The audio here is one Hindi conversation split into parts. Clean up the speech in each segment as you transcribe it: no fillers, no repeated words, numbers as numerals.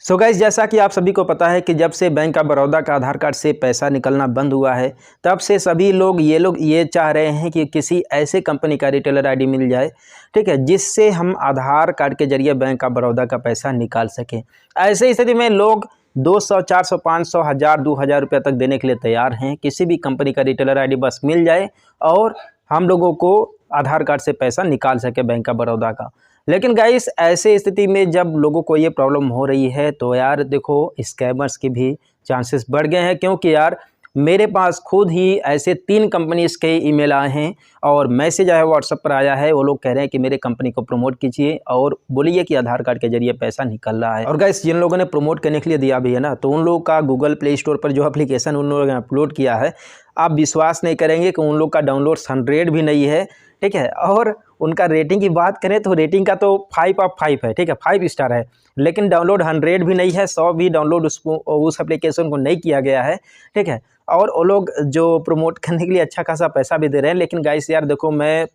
सो गाइस, जैसा कि आप सभी को पता है कि जब से बैंक ऑफ बड़ौदा का आधार कार्ड से पैसा निकलना बंद हुआ है, तब से सभी लोग ये चाह रहे हैं कि किसी ऐसे कंपनी का रिटेलर आईडी मिल जाए, ठीक है, जिससे हम आधार कार्ड के जरिए बैंक ऑफ बड़ौदा का पैसा निकाल सकें। ऐसे स्थिति में लोग 200, 400, 500, 1000, 2000 रुपये तक देने के लिए तैयार हैं। किसी भी कंपनी का रिटेलर आईडी बस मिल जाए और हम लोगों को आधार कार्ड से पैसा निकाल सके बैंक ऑफ बड़ौदा का। लेकिन गाइस, ऐसे स्थिति में जब लोगों को ये प्रॉब्लम हो रही है तो यार देखो, स्कैमर्स की भी चांसेस बढ़ गए हैं, क्योंकि यार मेरे पास खुद ही ऐसे 3 कंपनीज के ईमेल आए हैं और मैसेज आया, व्हाट्सएप पर आया है। वो लोग कह रहे हैं कि मेरे कंपनी को प्रमोट कीजिए और बोलिए कि आधार कार्ड के जरिए पैसा निकल रहा है। और गाइस, जिन लोगों ने प्रमोट करने के लिए दिया भी है ना, तो उन लोगों का गूगल प्ले स्टोर पर जो एप्लीकेशन उन लोगों ने अपलोड किया है, आप विश्वास नहीं करेंगे कि उन लोग का डाउनलोड 100 भी नहीं है, ठीक है। और उनका रेटिंग की बात करें तो रेटिंग का तो 5/5 है, ठीक है, 5 स्टार है। लेकिन डाउनलोड 100 भी नहीं है, 100 भी डाउनलोड उस एप्लीकेशन को नहीं किया गया है, ठीक है। और वो लोग जो प्रमोट करने के लिए अच्छा खासा पैसा भी दे रहे हैं। लेकिन गाइस यार देखो, मैं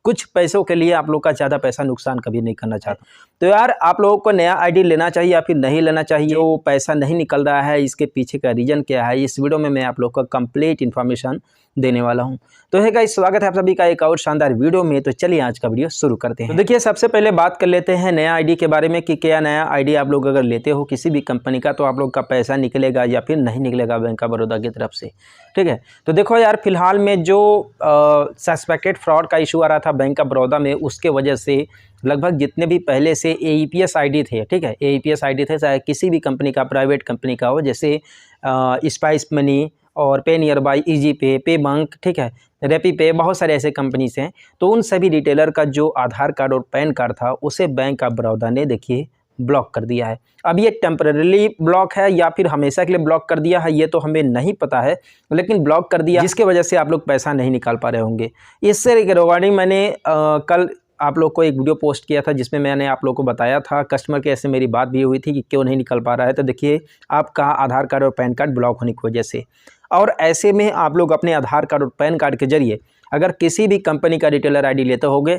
कुछ पैसों के लिए आप लोग का ज़्यादा पैसा नुकसान कभी नहीं करना चाहता। तो यार आप लोगों को नया आईडी लेना चाहिए या फिर नहीं लेना चाहिए, वो पैसा नहीं निकल रहा है, इसके पीछे का रीज़न क्या है, इस वीडियो में मैं आप लोग को कंप्लीट इन्फॉर्मेशन देने वाला हूं। तो है गाइस, स्वागत है आप सभी का एक और शानदार वीडियो में। तो चलिए आज का वीडियो शुरू करते हैं। तो देखिए, सबसे पहले बात कर लेते हैं नया आईडी के बारे में कि क्या नया आईडी आप लोग अगर लेते हो किसी भी कंपनी का, तो आप लोग का पैसा निकलेगा या फिर नहीं निकलेगा बैंक ऑफ बड़ौदा की तरफ से, ठीक है। तो देखो यार, फिलहाल में जो सस्पेक्टेड फ्रॉड का इशू आ रहा था बैंक ऑफ बड़ौदा में, उसके वजह से लगभग जितने भी पहले से AEPS आईडी थे, ठीक है, AEPS आईडी थे, चाहे किसी भी कंपनी का, प्राइवेट कंपनी का हो, जैसे स्पाइस मनी और पे नियर बाई, ईजी पे, पे बैंक, ठीक है, रेपी पे, बहुत सारे ऐसे कंपनीज हैं। तो उन सभी रिटेलर का जो आधार कार्ड और पैन कार्ड था, उसे बैंक ऑफ बड़ौदा ने देखिए ब्लॉक कर दिया है। अब ये टेम्पररीली ब्लॉक है या फिर हमेशा के लिए ब्लॉक कर दिया है, ये तो हमें नहीं पता है, लेकिन ब्लॉक कर दिया, जिसके वजह से आप लोग पैसा नहीं निकाल पा रहे होंगे। इससे रिगार्डिंग मैंने कल आप लोग को एक वीडियो पोस्ट किया था, जिसमें मैंने आप लोग को बताया था, कस्टमर केयर से मेरी बात भी हुई थी कि क्यों नहीं निकल पा रहा है। तो देखिए, आपका आधार कार्ड और पैन कार्ड ब्लॉक होने की वजह से, और ऐसे में आप लोग अपने आधार कार्ड और पैन कार्ड के जरिए अगर किसी भी कंपनी का रिटेलर आईडी लेते होंगे,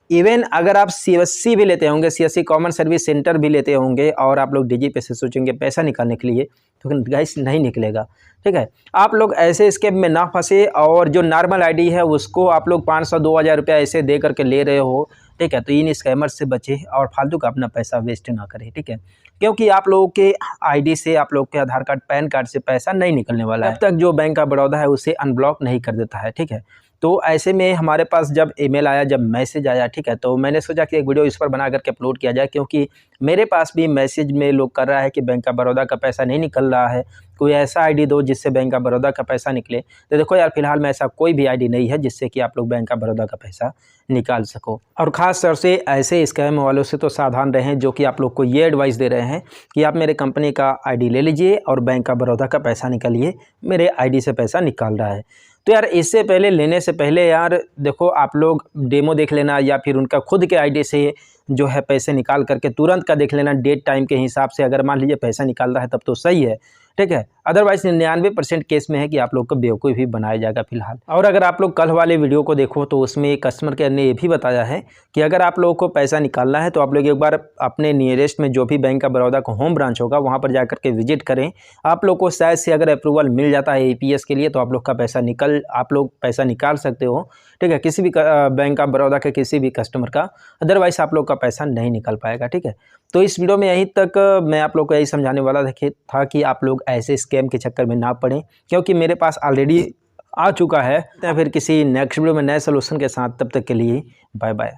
इवन अगर आप CSC भी लेते होंगे, CSC कॉमन सर्विस सेंटर भी लेते होंगे, और आप लोग DigiPay से सोचेंगे पैसा निकालने के लिए, तो गाइस नहीं निकलेगा, ठीक है। आप लोग ऐसे स्कैम में ना फंसे, और जो नॉर्मल आईडी है उसको आप लोग 500, 2000 रुपया ऐसे दे करके ले रहे हो, ठीक है। तो इन स्कैमर से बचे और फालतू का अपना पैसा वेस्ट ना करें, ठीक है, क्योंकि आप लोगों के आईडी से, आप लोग के आधार कार्ड, पैन कार्ड से पैसा नहीं निकलने वाला है जब तक जो बैंक ऑफ बड़ौदा है उसे अनब्लॉक नहीं कर देता है, ठीक है। तो ऐसे में हमारे पास जब ईमेल आया, जब मैसेज आया, ठीक है, तो मैंने सोचा कि एक वीडियो इस पर बना करके अपलोड किया जाए, क्योंकि मेरे पास भी मैसेज में लोग कर रहा है कि बैंक ऑफ बड़ौदा का पैसा नहीं निकल रहा है, कोई ऐसा आईडी दो जिससे बैंक ऑफ बड़ौदा का पैसा निकले। तो देखो यार, फिलहाल में ऐसा कोई भी आईडी नहीं है जिससे कि आप लोग बैंक ऑफ बड़ौदा का पैसा निकाल सको। और ख़ास तौर से ऐसे स्कैम वालों से तो सावधान रहें, जो कि आप लोग को ये एडवाइस दे रहे हैं कि आप मेरे कंपनी का आईडी ले लीजिए और बैंक ऑफ बड़ौदा का पैसा निकालिए, मेरे आईडी से पैसा निकाल रहा है। तो यार, इससे पहले, लेने से पहले यार देखो, आप लोग डेमो देख लेना, या फिर उनका खुद के आईडी से जो है पैसे निकाल करके तुरंत का देख लेना, डेट टाइम के हिसाब से। अगर मान लीजिए पैसा निकाल रहा है तब तो सही है, ठीक है। अदरवाइज 99% केस में है कि आप लोग को बेवकूफ़ भी बनाया जाएगा फिलहाल। और अगर आप लोग कल वाले वीडियो को देखो तो उसमें कस्टमर केयर ने ये भी बताया है कि अगर आप लोगों को पैसा निकालना है तो आप लोग एक बार अपने नियरेस्ट में जो भी बैंक ऑफ बड़ौदा का होम ब्रांच होगा, वहाँ पर जाकर के विजिट करें। आप लोग को शायद से अगर अप्रूवल मिल जाता है AEPS के लिए, तो आप लोग का पैसा आप लोग पैसा निकाल सकते हो, ठीक है, किसी भी बैंक ऑफ बड़ौदा के किसी भी कस्टमर का। अदरवाइज आप लोग का पैसा नहीं निकल पाएगा, ठीक है। तो इस वीडियो में यहीं तक मैं आप लोग को यही समझाने वाला था कि आप लोग ऐसे स्कैम के चक्कर में ना पड़ें, क्योंकि मेरे पास ऑलरेडी आ चुका है। फिर किसी नेक्स्ट वीडियो में नए सोल्यूशन के साथ, तब तक के लिए बाय बाय।